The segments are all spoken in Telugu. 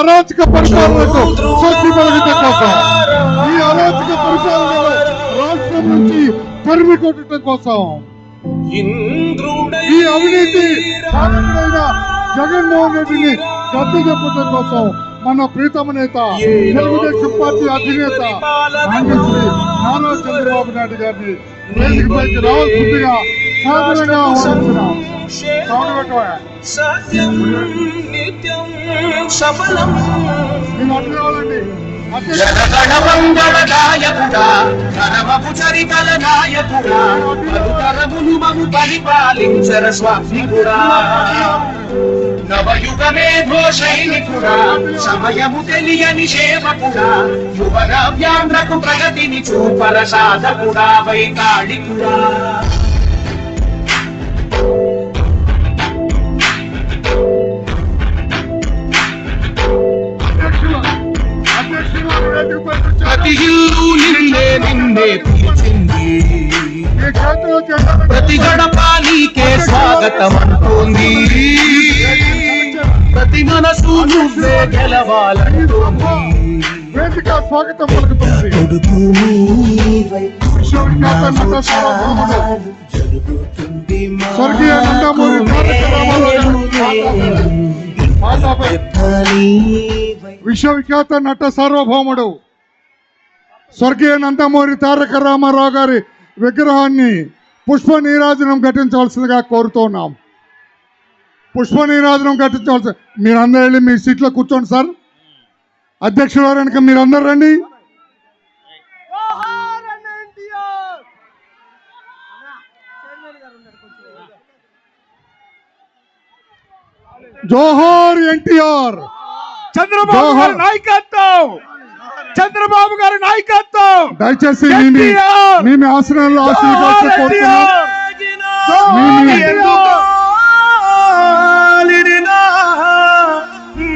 అరాచక పరిపాలనకు స్వస్తి పలకటం కోసం, ఈ అరాచక పరిపాలనలో రాష్ట్రం నుంచి తరిమి కొట్టడం కోసం, ఈ అవినీతి జగన్మోహన్ రెడ్డిని గద్దె చెప్పడం కోసం మన ప్రీతమ నేత తెలుగుదేశం పార్టీ అధినేత నారా చంద్రబాబు నాయుడు గారిని వేదికపైకి రావాల్సిందిగా సాధారణంగా ఆహ్వానిస్తున్నాం. నవయుగమే ఘోషైనికుడా, సమయము తెలియని సేవకుడా, యువన వ్యాంధ్రకు ప్రగతిని చూపర సాధకుడా, వైతాళికుడా. ప్రతి ఇల్లు నిన్నే పిలిచింది, ప్రతి గడప నీకే స్వాగతం అంటోంది, ప్రతి మనసు నువ్వే గెలవాలంటోంది. వేదిక స్వాగతం పలుకుతుంది. స్వర్గీయ నందమూరి విశ్వవిఖ్యాత నట సార్వభౌముడు స్వర్గీయ నందమూరి తారక రామారావు గారి విగ్రహాన్ని పుష్ప నీరాజనం ఘటించవలసిందిగా కోరుతున్నాం. పుష్ప నీరాజనం ఘటించవలసి, మీరందరూ వెళ్ళి మీ సీట్లో కూర్చోండి సార్. అధ్యక్షుల వారు వెనక మీరందరూ రండి. జోహార్ ఎన్టీఆర్. చంద్రబాబు గారి నాయకత్వం, చంద్రబాబు గారి నాయకత్వం. దయచేసి మీ ఆసనాల్లో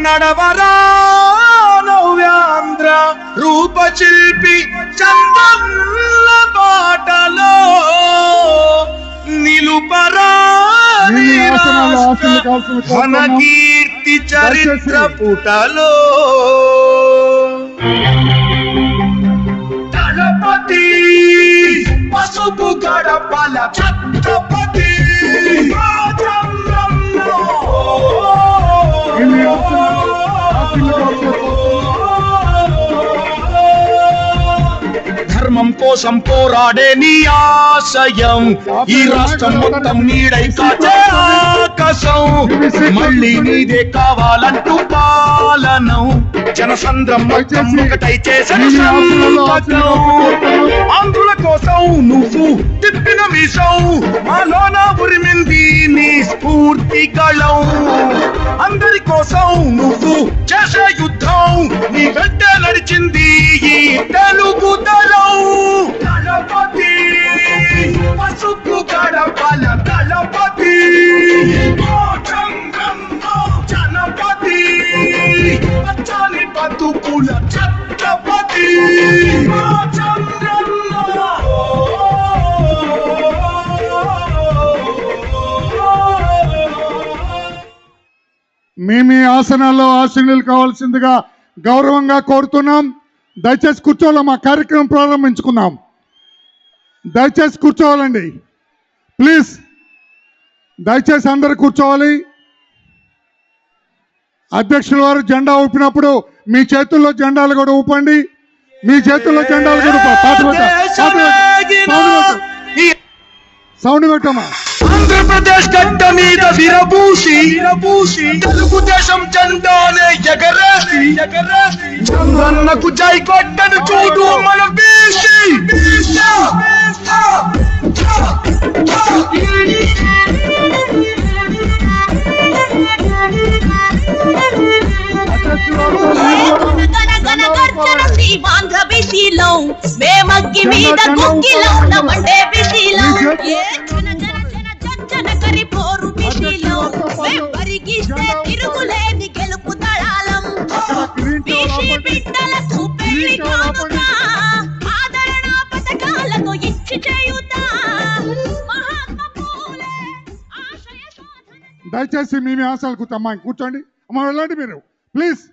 నడవరా నవ్యాంధ్ర రూపశిల్పి చందల్ల బాటలో నిలుపరా మన కీర్తి చరిత్ర పుటలో. దళపతి పసుపు గడపల ఛత్రపతి ధర్మం కోసం పోరాడే నీ ఆశయం, ఈ రాష్ట్రం మొత్తం నీడై కాచే ఆకాశం, మళ్ళీ నీదే కావాలంటూ పాలనం, జనసంద్రం మొత్తం ఒకటై చేసిన సంపదం. ఆంధ్రుల కోసం నువ్వు తిప్పిన మీసం, మాలోన ఉరిమింది నీ స్ఫూర్తి గళం. అందరి కోసం నువ్వు చేసే యుద్ధం, నీ వెంట నడిచింది ఈ తెలుగు దళం. దళపతి పసుపు గడపల దళపతి జనపతి పచ్చని బతుకుల ఛత్రపతి మీ ఆసనాల్లో ఆశీనులు కావాల్సిందిగా గౌరవంగా కోరుతున్నాం. దయచేసి కూర్చోవాలి. మా కార్యక్రమం ప్రారంభించుకున్నాం. దయచేసి కూర్చోవాలండి ప్లీజ్. దయచేసి అందరు కూర్చోవాలి. అధ్యక్షుల వారు జెండా ఊపినప్పుడు మీ చేతుల్లో జెండాలు కూడా ఊపండి. మీ చేతుల్లో జెండాలు కూడా సౌండ్ పెట్టమ్మా. ఆంధ్రప్రదేశ్ గడ్డ మీద విరబూసి తెలుగుదేశం జెండానే ఎగరేసి చంద్రన్నకు జై కొట్టను చూడు మన బీసీ. మేమగ్గి మీద గుగ్గిలో మండే బిసిలో జనకరి పోరు బిసిలో పరిగిస్తే తిరుగులేని గెలుపు దళాలం. బిసి బిడ్డలకు పెళ్లి కానుక ఆదరణ పథకాలతో ఇచ్చి చేయుతా మహాత్మా పూలే ఆశయ సాధన. దయచేసి మీ ఆశలు కూర్చోండి. అమ్మ వెళ్ళండి మీరు ప్లీజ్.